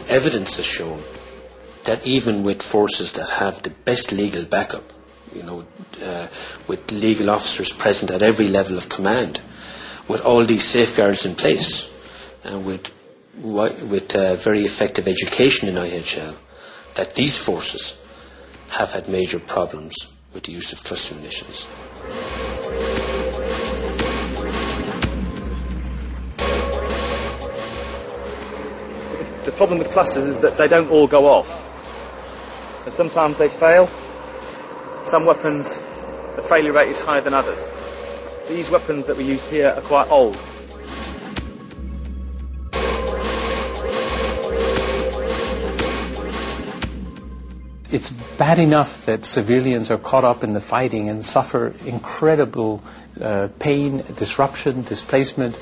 evidence has shown that even with forces that have the best legal backup, with legal officers present at every level of command, with all these safeguards in place, and with very effective education in IHL, that these forces have had major problems with the use of cluster munitions. The problem with clusters is that they don't all go off. So sometimes they fail. Some weapons, the failure rate is higher than others. These weapons that we used here are quite old. It's bad enough that civilians are caught up in the fighting and suffer incredible pain, disruption, displacement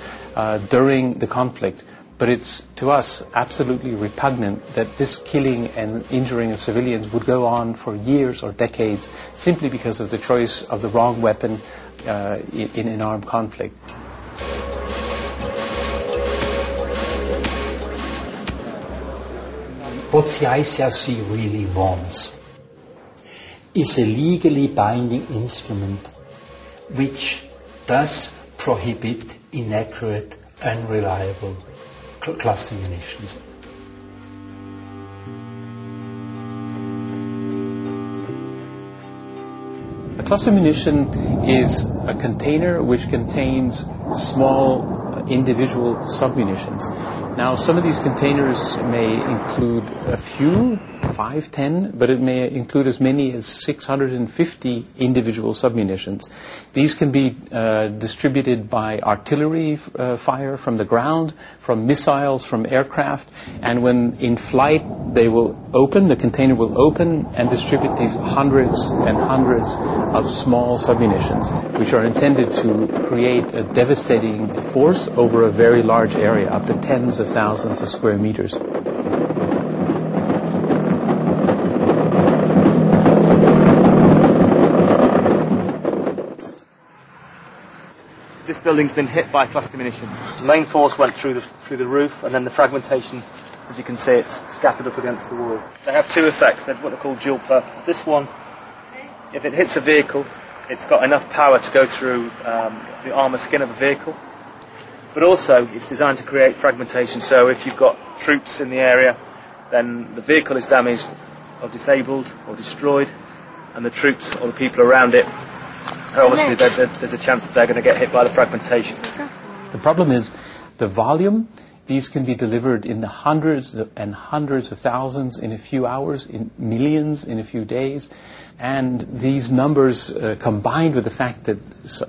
during the conflict. But it's, to us, absolutely repugnant that this killing and injuring of civilians would go on for years or decades simply because of the choice of the wrong weapon in an armed conflict. What the ICRC really wants is a legally binding instrument which does prohibit inaccurate, unreliable cluster munitions. A cluster munition is a container which contains small individual submunitions. Now, some of these containers may include a few, 5, 10, but it may include as many as 650 individual submunitions. These can be distributed by artillery fire from the ground, from missiles, from aircraft, and when in flight they will open, the container will open and distribute these hundreds and hundreds of small submunitions, which are intended to create a devastating force over a very large area, up to tens of thousands of square meters. This building's been hit by cluster munitions. The main force went through the roof, and then the fragmentation, as you can see, it's scattered up against the wall. They have two effects. They're what they call dual purpose. This one, if it hits a vehicle, it's got enough power to go through the armour skin of a vehicle. But also, it's designed to create fragmentation, so if you've got troops in the area, then the vehicle is damaged or disabled or destroyed, and the troops or the people around it, obviously there's a chance that they're going to get hit by the fragmentation. The problem is the volume. These can be delivered in the hundreds and hundreds of thousands in a few hours, in millions in a few days. And these numbers, combined with the fact that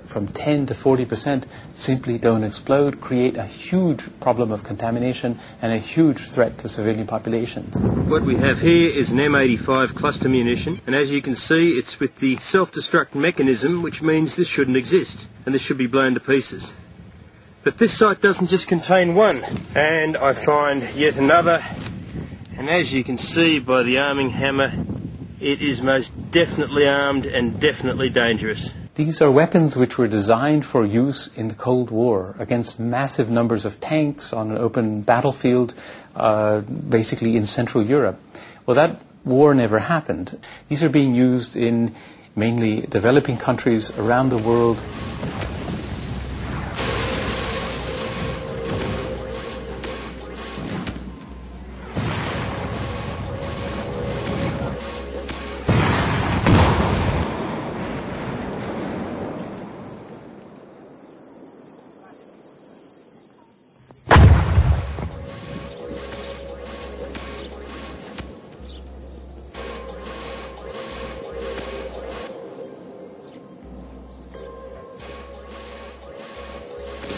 from 10 to 40% simply don't explode, create a huge problem of contamination and a huge threat to civilian populations. What we have here is an M85 cluster munition, and as you can see, it's with the self-destruct mechanism, which means this shouldn't exist, and this should be blown to pieces. But this site doesn't just contain one, and I find yet another, and as you can see by the arming hammer, it is most definitely armed and definitely dangerous. These are weapons which were designed for use in the Cold War against massive numbers of tanks on an open battlefield, basically in Central Europe. Well, that war never happened. These are being used in mainly developing countries around the world.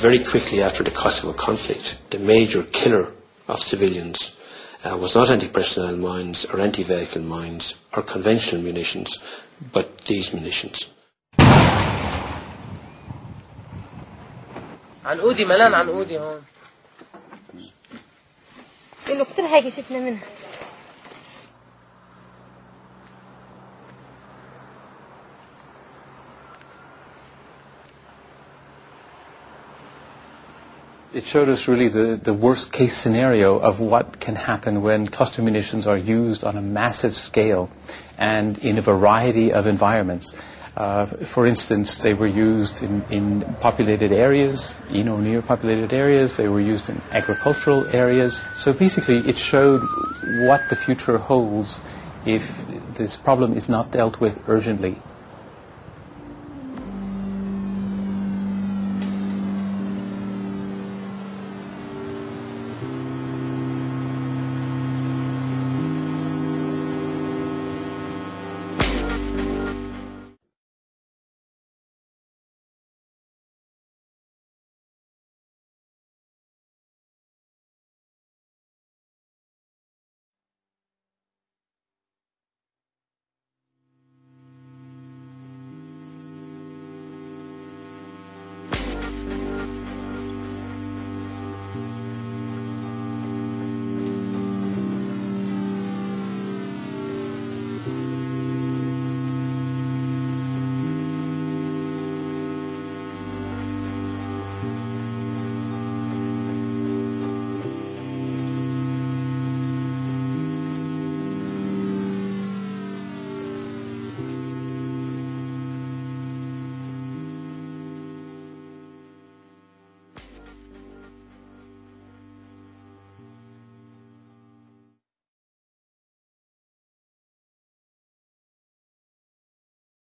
Very quickly after the Kosovo conflict, the major killer of civilians was not anti-personnel mines or anti-vehicle mines or conventional munitions, but these munitions. عنقودي ملان عنقودي هون. إنه كتير هيك شفنا منها. It showed us really the worst case scenario of what can happen when cluster munitions are used on a massive scale and in a variety of environments. For instance, they were used in populated areas, in or near populated areas. They were used in agricultural areas. So basically, it showed what the future holds if this problem is not dealt with urgently.